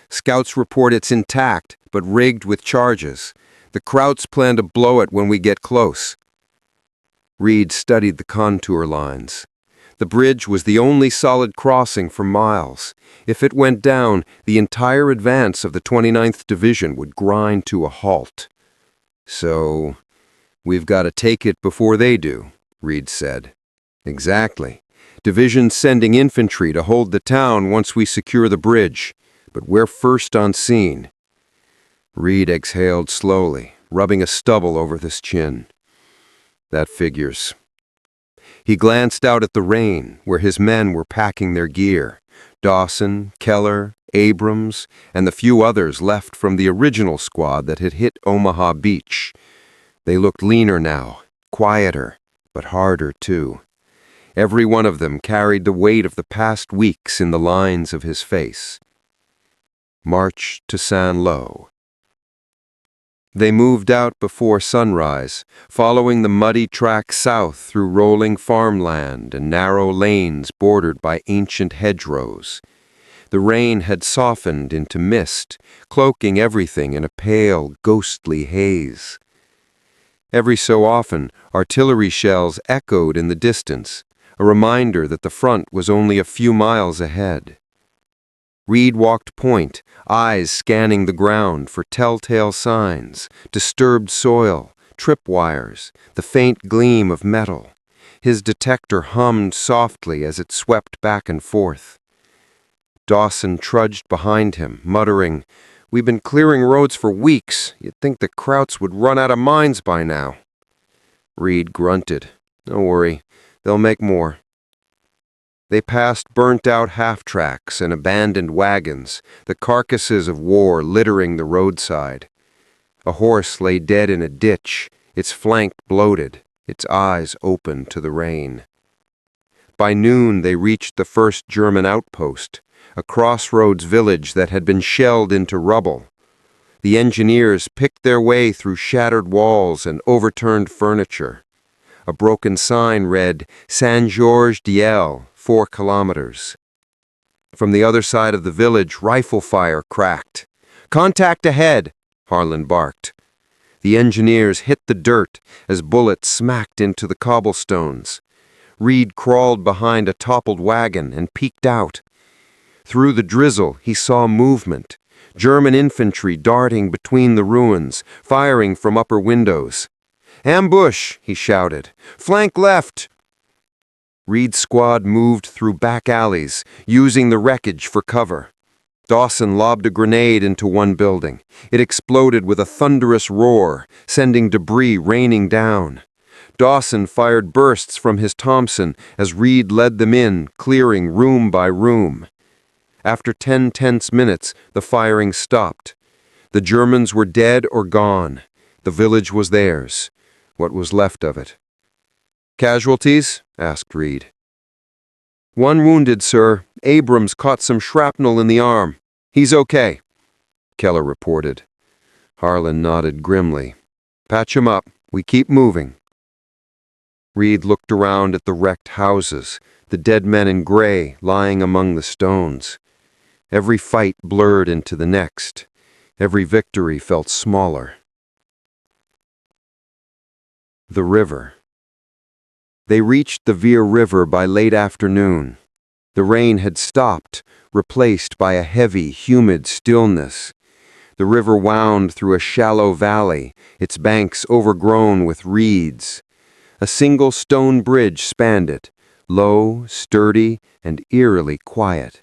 "Scouts report it's intact, but rigged with charges. The Krauts plan to blow it when we get close." Reed studied the contour lines. The bridge was the only solid crossing for miles. If it went down, the entire advance of the 29th Division would grind to a halt. "So, we've got to take it before they do," Reed said. "Exactly. Division's sending infantry to hold the town once we secure the bridge, but we're first on scene." Reed exhaled slowly, rubbing a stubble over his chin. "That figures." He glanced out at the rain, where his men were packing their gear. Dawson, Keller, Abrams, and the few others left from the original squad that had hit Omaha Beach. They looked leaner now, quieter, but harder too. Every one of them carried the weight of the past weeks in the lines of his face. March to San Lo. They moved out before sunrise, following the muddy track south through rolling farmland and narrow lanes bordered by ancient hedgerows. The rain had softened into mist, cloaking everything in a pale, ghostly haze. Every so often, artillery shells echoed in the distance, a reminder that the front was only a few miles ahead. Reed walked point, eyes scanning the ground for telltale signs: disturbed soil, tripwires, the faint gleam of metal. His detector hummed softly as it swept back and forth. Dawson trudged behind him, muttering, "We've been clearing roads for weeks. You'd think the Krauts would run out of mines by now." Reed grunted. "Don't worry, they'll make more." They passed burnt-out half-tracks and abandoned wagons, the carcasses of war littering the roadside. A horse lay dead in a ditch, its flank bloated, its eyes open to the rain. By noon they reached the first German outpost, a crossroads village that had been shelled into rubble. The engineers picked their way through shattered walls and overturned furniture. A broken sign read, Saint-Georges-d'Isle, 4 kilometers. From the other side of the village, rifle fire cracked. "Contact ahead!" Harlan barked. The engineers hit the dirt as bullets smacked into the cobblestones. Reed crawled behind a toppled wagon and peeked out. Through the drizzle, he saw movement. German infantry darting between the ruins, firing from upper windows. "Ambush!" he shouted. "Flank left!" Reed's squad moved through back alleys, using the wreckage for cover. Dawson lobbed a grenade into one building. It exploded with a thunderous roar, sending debris raining down. Dawson fired bursts from his Thompson as Reed led them in, clearing room by room. After 10 tense minutes, the firing stopped. The Germans were dead or gone. The village was theirs. What was left of it? "Casualties?" asked Reed. "One wounded, sir. Abrams caught some shrapnel in the arm. He's okay," Keller reported. Harlan nodded grimly. "Patch him up. We keep moving." Reed looked around at the wrecked houses, the dead men in gray lying among the stones. Every fight blurred into the next. Every victory felt smaller. The river. They reached the Veer River by late afternoon. The rain had stopped, replaced by a heavy, humid stillness. The river wound through a shallow valley, its banks overgrown with reeds. A single stone bridge spanned it, low, sturdy, and eerily quiet.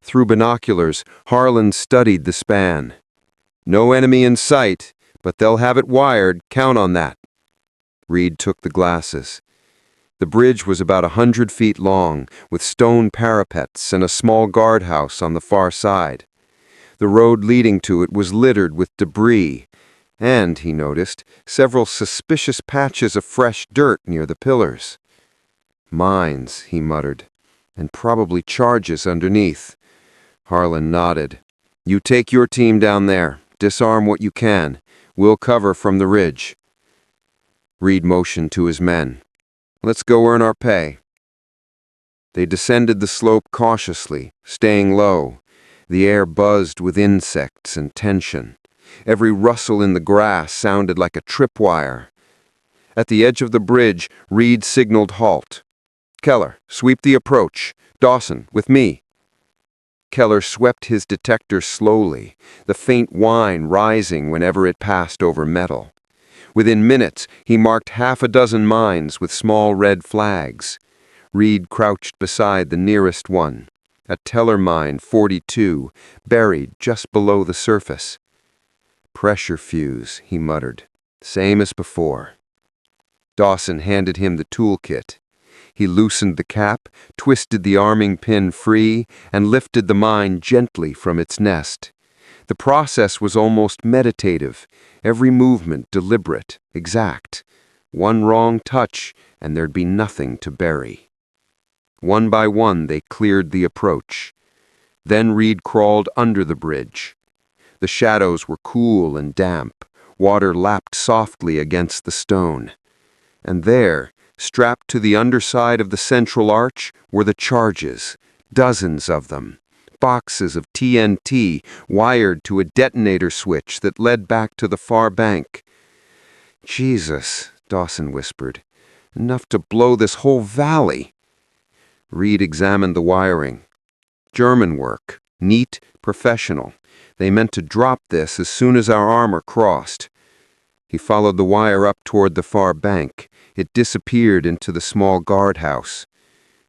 Through binoculars, Harlan studied the span. "No enemy in sight, but they'll have it wired, count on that." Reed took the glasses. The bridge was about 100 feet long, with stone parapets and a small guardhouse on the far side. The road leading to it was littered with debris, and, he noticed, several suspicious patches of fresh dirt near the pillars. "Mines," he muttered, "and probably charges underneath." Harlan nodded. "You take your team down there. Disarm what you can. We'll cover from the ridge." Reed motioned to his men. "Let's go earn our pay." They descended the slope cautiously, staying low. The air buzzed with insects and tension. Every rustle in the grass sounded like a tripwire. At the edge of the bridge, Reed signaled halt. "Keller, sweep the approach. Dawson, with me." Keller swept his detector slowly, the faint whine rising whenever it passed over metal. Within minutes, he marked half a dozen mines with small red flags. Reed crouched beside the nearest one, a Teller mine 42, buried just below the surface. "Pressure fuse," he muttered. "Same as before." Dawson handed him the toolkit. He loosened the cap, twisted the arming pin free, and lifted the mine gently from its nest. The process was almost meditative, every movement deliberate, exact. One wrong touch, and there'd be nothing to bury. One by one, they cleared the approach. Then Reed crawled under the bridge. The shadows were cool and damp. Water lapped softly against the stone. And there, strapped to the underside of the central arch, were the charges, dozens of them. Boxes of TNT wired to a detonator switch that led back to the far bank. "Jesus," Dawson whispered, "enough to blow this whole valley." Reed examined the wiring. German work, neat, professional. They meant to drop this as soon as our armor crossed. He followed the wire up toward the far bank. It disappeared into the small guardhouse.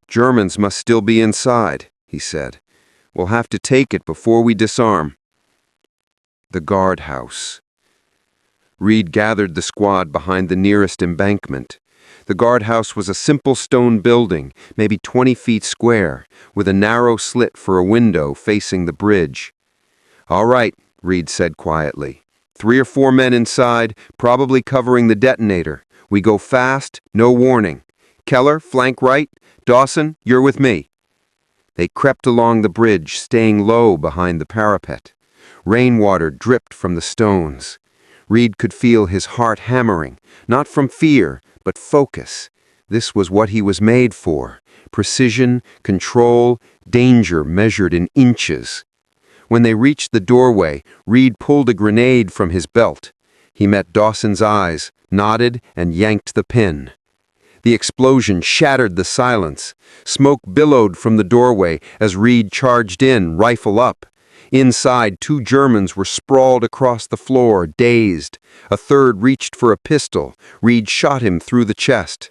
"Germans must still be inside," he said. "We'll have to take it before we disarm." The guardhouse. Reed gathered the squad behind the nearest embankment. The guardhouse was a simple stone building, maybe 20 feet square, with a narrow slit for a window facing the bridge. "All right," Reed said quietly. "3 or 4 men inside, probably covering the detonator. We go fast, no warning. Keller, flank right. Dawson, you're with me." They crept along the bridge, staying low behind the parapet. Rainwater dripped from the stones. Reed could feel his heart hammering, not from fear, but focus. This was what he was made for: precision, control, danger measured in inches. When they reached the doorway, Reed pulled a grenade from his belt. He met Dawson's eyes, nodded, and yanked the pin. The explosion shattered the silence. Smoke billowed from the doorway as Reed charged in, rifle up. Inside, 2 Germans were sprawled across the floor, dazed. A third reached for a pistol. Reed shot him through the chest.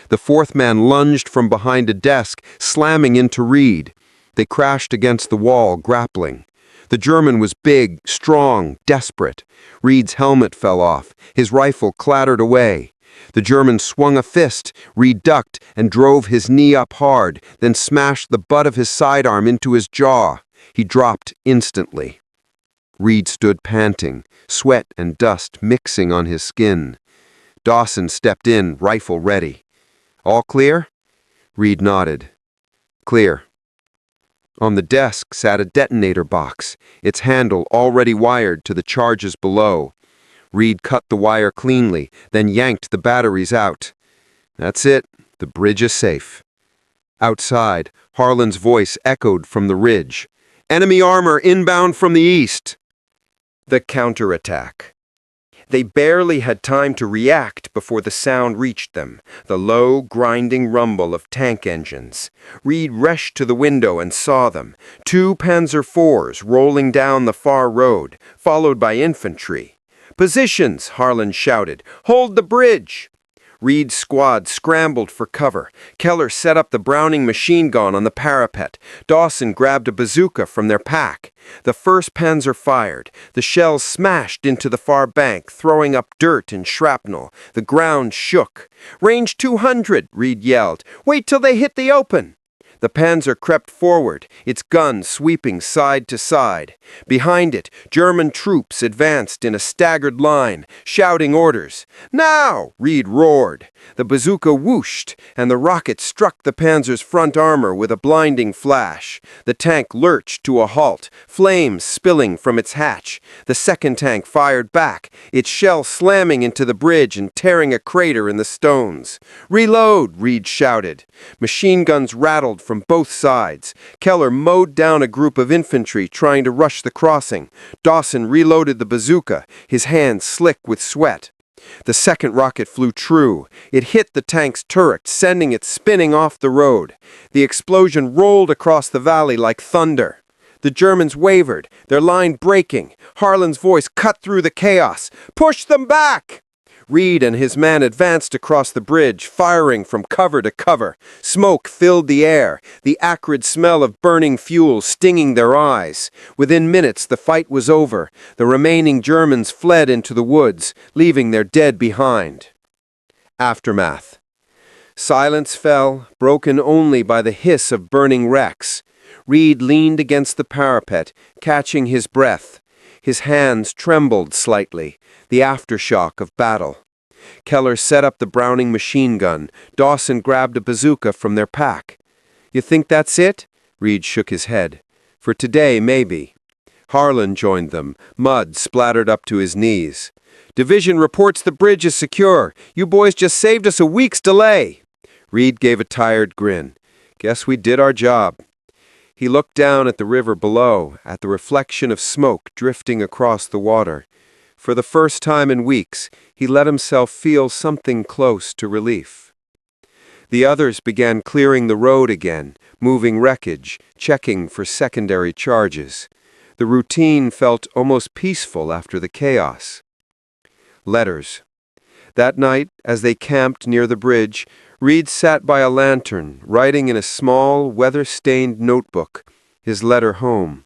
The 4th man lunged from behind a desk, slamming into Reed. They crashed against the wall, grappling. The German was big, strong, desperate. Reed's helmet fell off. His rifle clattered away. The German swung a fist. Reed ducked and drove his knee up hard, then smashed the butt of his sidearm into his jaw. He dropped instantly. Reed stood panting, sweat and dust mixing on his skin. Dawson stepped in, rifle ready. "All clear?" Reed nodded. "Clear." On the desk sat a detonator box, its handle already wired to the charges below. Reed cut the wire cleanly, then yanked the batteries out. "That's it. The bridge is safe." Outside, Harlan's voice echoed from the ridge. "Enemy armor inbound from the east." The counterattack. They barely had time to react before the sound reached them, the low, grinding rumble of tank engines. Reed rushed to the window and saw them, 2 Panzer IVs rolling down the far road, followed by infantry. "Positions!" Harlan shouted. "Hold the bridge!" Reed's squad scrambled for cover. Keller set up the Browning machine gun on the parapet. Dawson grabbed a bazooka from their pack. The 1st Panzer fired. The shells smashed into the far bank, throwing up dirt and shrapnel. The ground shook. "Range 200, Reed yelled. "Wait till they hit the open." The Panzer crept forward, its gun sweeping side to side. Behind it, German troops advanced in a staggered line, shouting orders. "Now!" Reed roared. The bazooka whooshed, and the rocket struck the Panzer's front armor with a blinding flash. The tank lurched to a halt, flames spilling from its hatch. The 2nd tank fired back, its shell slamming into the bridge and tearing a crater in the stones. "Reload!" Reed shouted. Machine guns rattled from both sides. Keller mowed down a group of infantry trying to rush the crossing. Dawson reloaded the bazooka, his hands slick with sweat. The 2nd rocket flew true. It hit the tank's turret, sending it spinning off the road. The explosion rolled across the valley like thunder. The Germans wavered, their line breaking. Harlan's voice cut through the chaos. "Push them back!" Reed and his men advanced across the bridge, firing from cover to cover. Smoke filled the air, the acrid smell of burning fuel stinging their eyes. Within minutes, the fight was over. The remaining Germans fled into the woods, leaving their dead behind. Aftermath. Silence fell, broken only by the hiss of burning wrecks. Reed leaned against the parapet, catching his breath. His hands trembled slightly, the aftershock of battle. Keller set up the Browning machine gun. Dawson grabbed a bazooka from their pack. "You think that's it?" Reed shook his head. "For today, maybe." Harlan joined them, mud splattered up to his knees. "Division reports the bridge is secure. You boys just saved us a week's delay." Reed gave a tired grin. "Guess we did our job." He looked down at the river below, at the reflection of smoke drifting across the water. For the first time in weeks, he let himself feel something close to relief. The others began clearing the road again, moving wreckage, checking for secondary charges. The routine felt almost peaceful after the chaos. Letters. That night, as they camped near the bridge, Reed sat by a lantern, writing in a small, weather-stained notebook, his letter home.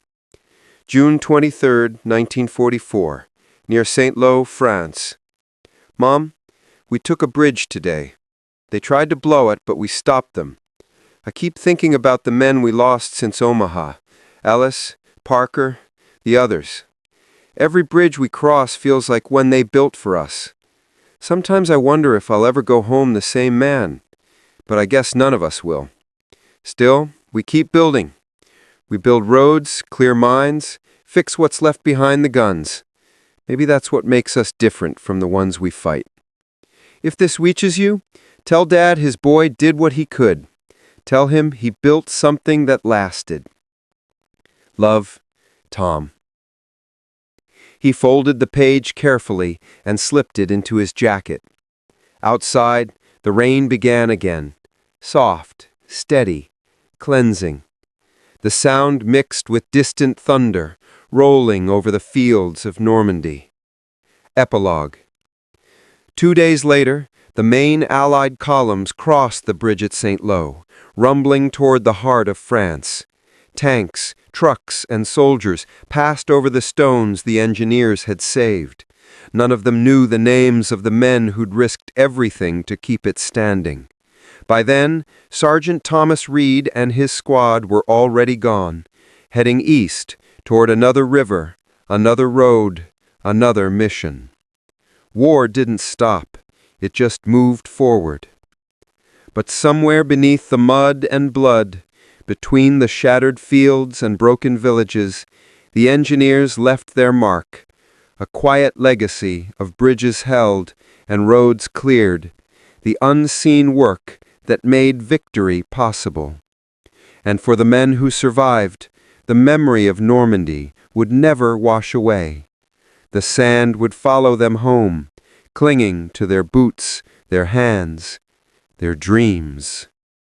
June 23, 1944, near St. Lo, France. "Mom, we took a bridge today. They tried to blow it, but we stopped them. I keep thinking about the men we lost since Omaha. Ellis, Parker, the others. Every bridge we cross feels like one they built for us. Sometimes I wonder if I'll ever go home the same man, but I guess none of us will. Still, we keep building. We build roads, clear mines, fix what's left behind the guns. Maybe that's what makes us different from the ones we fight. If this reaches you, tell Dad his boy did what he could. Tell him he built something that lasted. Love, Tom. He folded the page carefully and slipped it into his jacket. Outside, the rain began again, soft, steady, cleansing. The sound mixed with distant thunder, rolling over the fields of Normandy. Epilogue. 2 days later, the main Allied columns crossed the bridge at St. Lo, rumbling toward the heart of France. Tanks, trucks, and soldiers passed over the stones the engineers had saved. None of them knew the names of the men who'd risked everything to keep it standing. By then, Sergeant Thomas Reed and his squad were already gone, heading east toward another river, another road, another mission. War didn't stop. It just moved forward. But somewhere beneath the mud and blood, between the shattered fields and broken villages, the engineers left their mark, a quiet legacy of bridges held and roads cleared, the unseen work that made victory possible. And for the men who survived, the memory of Normandy would never wash away. The sand would follow them home, clinging to their boots, their hands, their dreams.